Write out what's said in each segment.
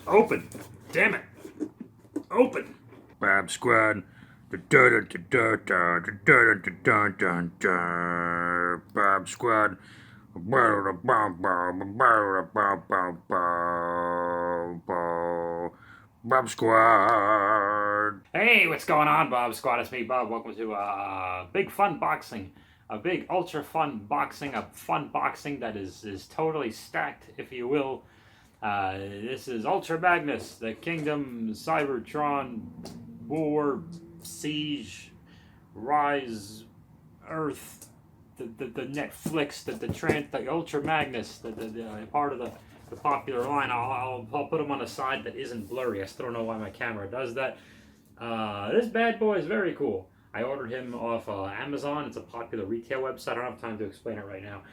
Open. Damn it. Open. Bob Squad. Bob Squad. Bob Squad. Hey, what's going on, Bob Squad? It's me, Bob. Welcome to big fun boxing. A big ultra fun boxing. A fun boxing that is totally stacked, if you will. This is Ultra Magnus, the Kingdom, Seibertron, War, Siege, Rise, Earth, the Netflix, the Ultra Magnus, the part of the popular line. I'll put them on a side that isn't blurry. I still don't know why my camera does that. This bad boy is very cool. I ordered him off Amazon. It's a popular retail website. I don't have time to explain it right now.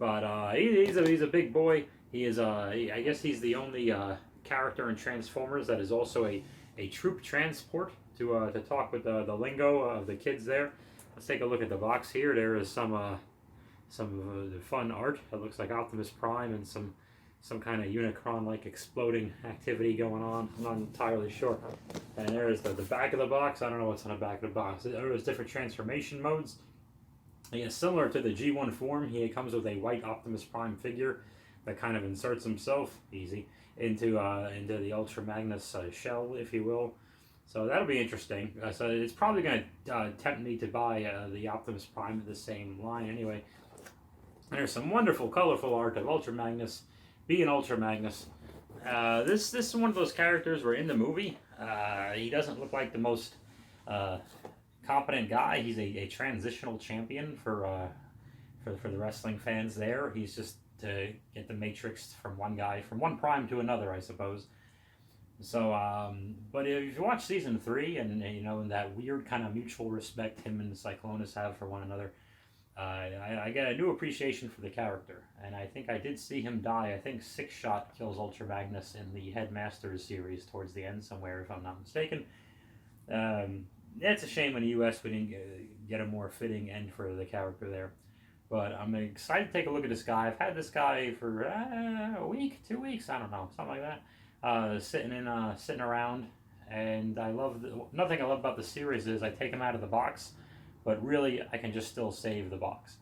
But he's a big boy. He is I guess he's the only character in Transformers that is also a troop transport to talk with the lingo of the kids there. Let's take a look at the box here. There is some fun art. It looks like Optimus Prime and some kind of Unicron-like exploding activity going on. I'm not entirely sure. And there's the back of the box. I don't know what's on the back of the box. There's different transformation modes. Yeah, similar to the G1 form, he comes with a white Optimus Prime figure that kind of inserts himself, easy, into the Ultra Magnus shell, if you will. So that'll be interesting. So it's probably going to tempt me to buy the Optimus Prime of the same line anyway. And there's some wonderful, colorful art of Ultra Magnus being Ultra Magnus. This is one of those characters where in the movie, he doesn't look like the most competent guy. He's a transitional champion for the wrestling fans there. He's just to get the Matrix from one Prime to another, I suppose. So, but if you watch season 3 and you know, in that weird kind of mutual respect him and Cyclonus have for one another, I get a new appreciation for the character. And I think I did see him die. I think 6-Shot kills Ultra Magnus in the Headmasters series towards the end somewhere, if I'm not mistaken. It's a shame in the U.S. we didn't get a more fitting end for the character there. But I'm excited to take a look at this guy. I've had this guy for a week, 2 weeks, I don't know, something like that, sitting around. And nothing I love about the series is I take him out of the box, but really I can just still save the box.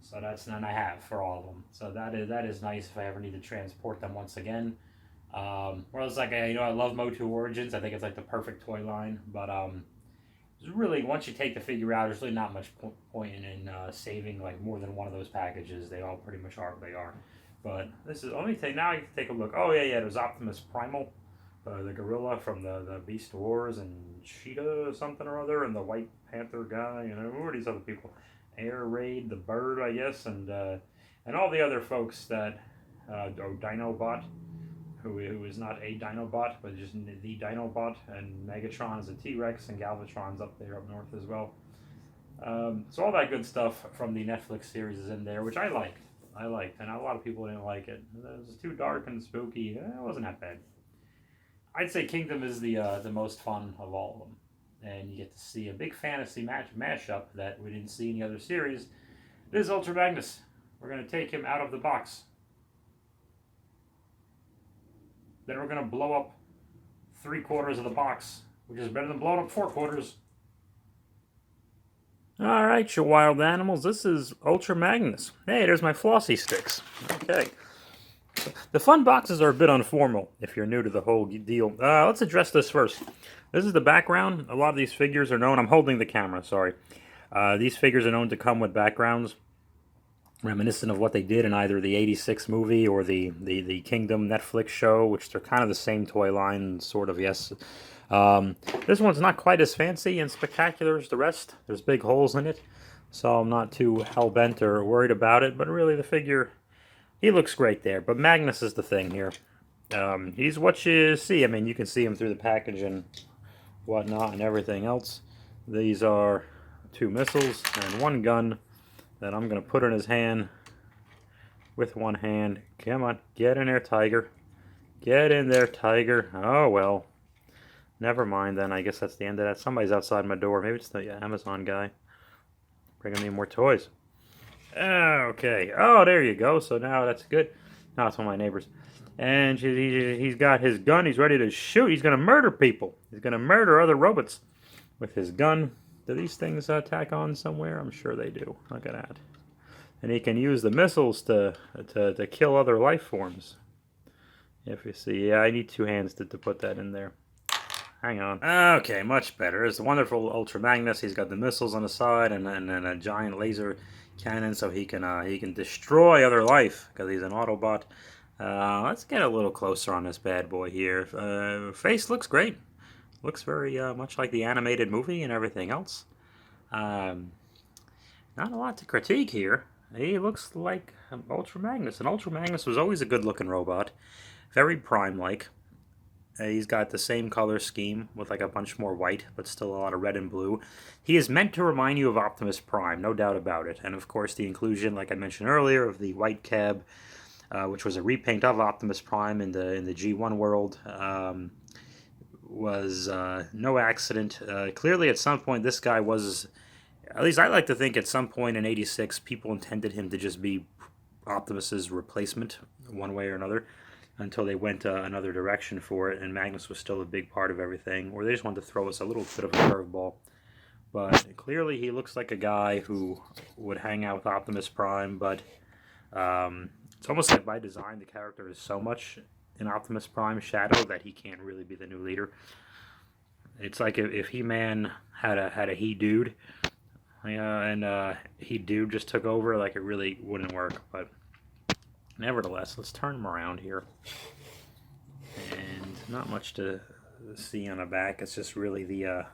So and I have for all of them. So that is nice if I ever need to transport them once again. Whereas I love Motu Origins. I think it's like the perfect toy line, but really, once you take the figure out, there's really not much point in saving like more than one of those packages. They all pretty much are what they are. But this is, let me take, now you can take a look. Oh yeah, there's Optimus Primal, the gorilla from the Beast Wars, and Cheetah something or other, and the White Panther guy, you know, who are these other people? Air Raid, the bird, I guess, and all the other folks that, Dinobot, who is not a Dinobot, but just the Dinobot, and Megatron is a T-Rex, and Galvatron's up there up north as well. So all that good stuff from the Netflix series is in there, which I liked, and a lot of people didn't like it. It was too dark and spooky. It wasn't that bad. I'd say Kingdom is the most fun of all of them, and you get to see a big fantasy mashup that we didn't see in the other series. This is Ultra Magnus. We're going to take him out of the box. Then we're going to blow up 3/4 of the box, which is better than blowing up 4/4. Alright, you wild animals, this is Ultra Magnus. Hey, there's my flossy sticks. Okay. The fun boxes are a bit informal, if you're new to the whole deal. Let's address this first. This is the background. A lot of these figures are known. I'm holding the camera, sorry. These figures are known to come with backgrounds reminiscent of what they did in either the '86 movie or the Kingdom Netflix show, which they're kind of the same toy line, sort of, yes. This one's not quite as fancy and spectacular as the rest. There's big holes in it, so I'm not too hell-bent or worried about it, but really the figure, he looks great there. But Magnus is the thing here. He's what you see. I mean, you can see him through the package and whatnot and everything else. These are 2 missiles and 1 gun that I'm going to put in his hand with one hand. Come on, get in there, Tiger. Get in there, Tiger. Oh, well. Never mind then. I guess that's the end of that. Somebody's outside my door. Maybe it's the Amazon guy bringing me more toys. Okay. Oh, there you go. So now that's good. No, it's one of my neighbors. And he's got his gun. He's ready to shoot. He's going to murder people. He's going to murder other robots with his gun. Do these things tack on somewhere? I'm sure they do. Look at that. And he can use the missiles to kill other life forms. If you see, yeah, I need 2 hands to put that in there. Hang on. Okay, much better. It's a wonderful Ultra Magnus. He's got the missiles on the side and a giant laser cannon, so he can destroy other life because he's an Autobot. Let's get a little closer on this bad boy here. Face looks great. Looks very much like the animated movie and everything else. Not a lot to critique here. He looks like Ultra Magnus. And Ultra Magnus was always a good-looking robot. Very Prime-like. He's got the same color scheme with like a bunch more white, but still a lot of red and blue. He is meant to remind you of Optimus Prime, no doubt about it. And of course the inclusion, like I mentioned earlier, of the white cab, which was a repaint of Optimus Prime in the G1 world, was no accident. Clearly at some point this guy was, at least I like to think at some point in '86, people intended him to just be Optimus's replacement one way or another, until they went another direction for it, and Magnus was still a big part of everything, or they just wanted to throw us a little bit of a curveball. But clearly he looks like a guy who would hang out with Optimus Prime, but it's almost like by design the character is so much in Optimus Prime's shadow that he can't really be the new leader. It's like if He-Man had a He-Dude, and He-Dude just took over, like it really wouldn't work, but nevertheless, let's turn him around here. And not much to see on the back. It's just really the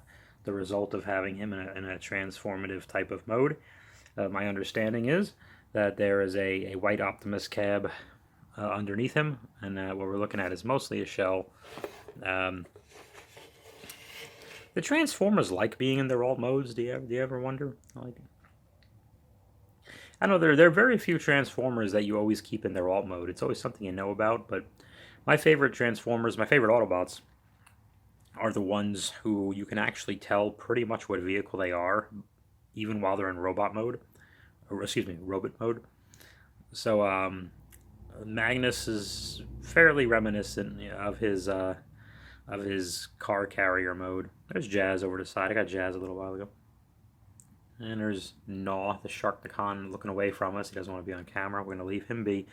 result of having him in a transformative type of mode. My understanding is that there is a white Optimus cab underneath him, and what we're looking at is mostly a shell. The Transformers like being in their alt modes. Do you ever wonder? Like, I know there are very few Transformers that you always keep in their alt mode. It's always something you know about, but my favorite Transformers, my favorite Autobots, are the ones who you can actually tell pretty much what vehicle they are, even while they're in robot mode. Or, excuse me, robot mode. So, Magnus is fairly reminiscent of his car carrier mode. There's Jazz over the side. I got Jazz a little while ago. And there's Gnaw, the Sharknicon, looking away from us. He doesn't want to be on camera. We're going to leave him be.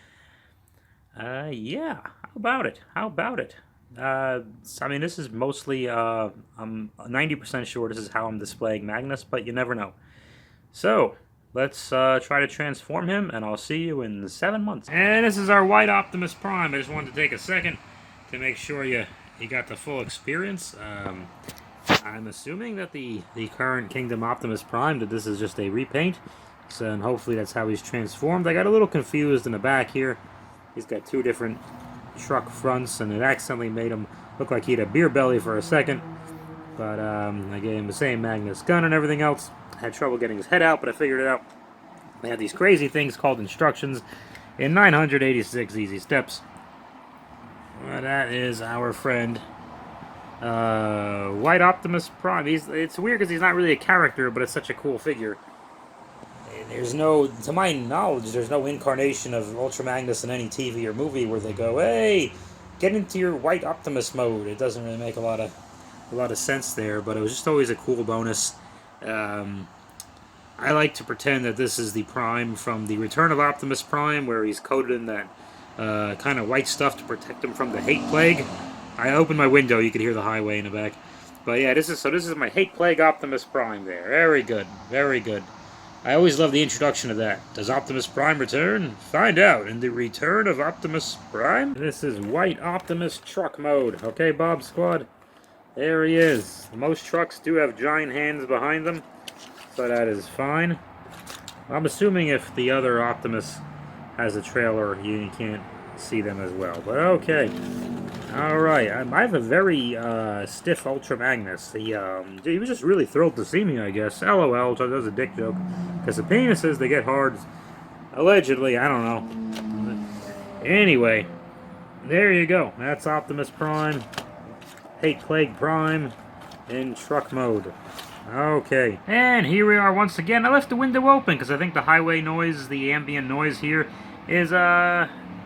Yeah, how about it? How about it? I mean, this is mostly, I'm 90% sure this is how I'm displaying Magnus, but you never know. So, let's try to transform him, and I'll see you in 7 months. And this is our white Optimus Prime. I just wanted to take a second to make sure you got the full experience. I'm assuming that the current Kingdom Optimus Prime, that this is just a repaint. So, and hopefully that's how he's transformed. I got a little confused in the back here. He's got 2 different truck fronts, and it accidentally made him look like he had a beer belly for a second. But I gave him the same Magnus gun and everything else. I had trouble getting his head out, but I figured it out. They have these crazy things called instructions in 986 easy steps. Well, that is our friend White Optimus Prime. It's weird because he's not really a character, but it's such a cool figure. There's no, to my knowledge, there's no incarnation of Ultra Magnus in any TV or movie where they go, hey, get into your White Optimus mode. It doesn't really make a lot of sense there, but it was just always a cool bonus. I like to pretend that this is the Prime from the Return of Optimus Prime, where he's coated in that kind of white stuff to protect him from the hate plague. I opened my window, you could hear the highway in the back. But yeah, this is my hate plague Optimus Prime there. Very good, very good. I always love the introduction of that. Does Optimus Prime return? Find out in the Return of Optimus Prime. This is White Optimus Truck mode. Okay, Bob Squad? There he is. Most trucks do have giant hands behind them, so that is fine. I'm assuming if the other Optimus has a trailer, you can't see them as well. But okay. Alright, I have a very stiff Ultra Magnus. He was just really thrilled to see me, I guess. LOL, so that was a dick joke. Because the penises, they get hard. Allegedly, I don't know. Anyway, there you go. That's Optimus Prime. Hate Plague Prime in truck mode. Okay. And here we are once again. I left the window open because I think the highway noise, the ambient noise here, is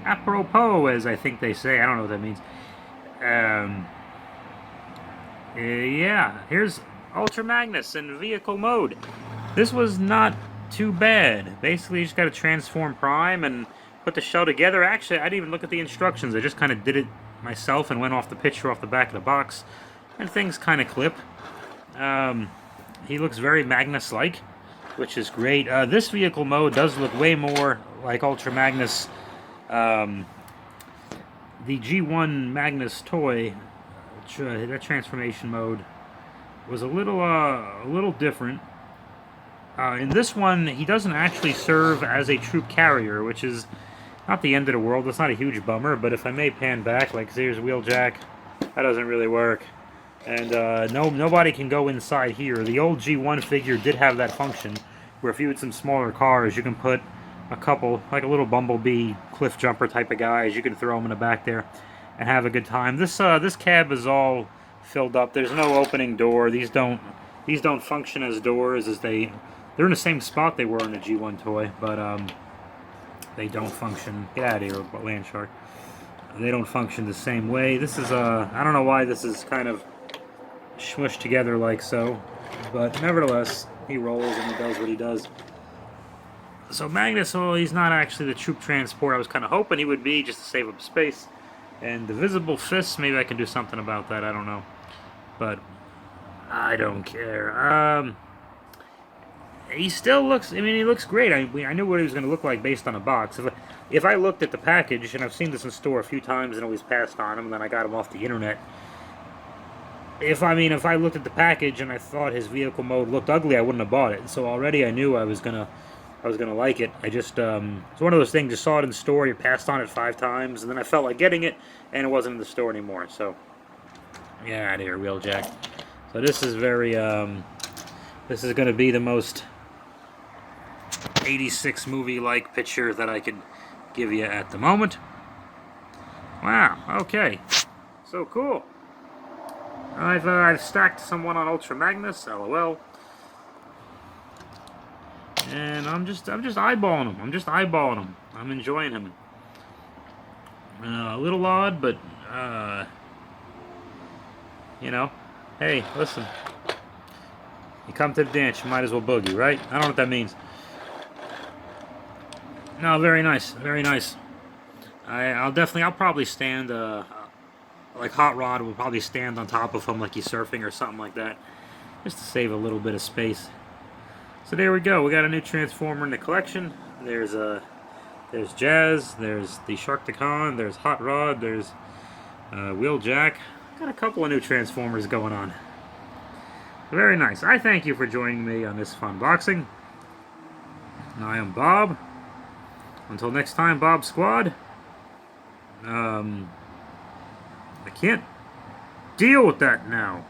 apropos, as I think they say. I don't know what that means. Yeah, here's Ultra Magnus in vehicle mode. This was not too bad. Basically, you just got to transform Prime and put the shell together. Actually, I didn't even look at the instructions. I just kind of did it myself and went off the picture off the back of the box. And things kind of clip. He looks very Magnus-like, which is great. This vehicle mode does look way more like Ultra Magnus. The G1 Magnus toy, that transformation mode, was a little different. In this one, he doesn't actually serve as a troop carrier, which is not the end of the world. It's not a huge bummer, but if I may pan back, like here's Wheeljack, that doesn't really work. And nobody can go inside here. The old G1 figure did have that function, where if you had some smaller cars, you can put a couple, like a little Bumblebee cliff jumper type of guys, you can throw them in the back there and have a good time. This cab is all filled up. There's no opening door. These don't function as doors, as they're in the same spot they were in the G1 toy, but they don't function. Get out of here, land shark. They don't function the same way. This is I don't know why this is kind of smushed together like so, but nevertheless, he rolls and he does what he does. So Magnus, well, he's not actually the troop transport I was kind of hoping he would be, just to save up space. And the visible fists, maybe I can do something about that, I don't know. But I don't care. He still looks, I mean, he looks great. I knew what he was going to look like based on a box. If I looked at the package, and I've seen this in store a few times and always passed on him, and then I got him off the internet. If I looked at the package and I thought his vehicle mode looked ugly, I wouldn't have bought it. So already I knew I was gonna like it. I just it's one of those things. Just saw it in the store, you passed on it 5 times, and then I felt like getting it, and it wasn't in the store anymore. So yeah, out of here, Wheeljack. So this is very this is gonna be the most 86 movie-like picture that I could give you at the moment. Wow. Okay. So cool. I've stacked someone on Ultra Magnus, LOL, and I'm just eyeballing him. I'm enjoying him. A little odd, but you know, hey, listen. You come to the dance, you might as well boogie, right? I don't know what that means. No, very nice, very nice. I'll probably stand. Like Hot Rod will probably stand on top of him like he's surfing or something like that, just to save a little bit of space. So there we go. We got a new Transformer in the collection. There's Jazz. There's the Sharkticon. There's Hot Rod. There's Wheeljack. Got a couple of new Transformers going on. Very nice. I thank you for joining me on this Funboxing. I am Bob. Until next time, Bob Squad. I can't deal with that now.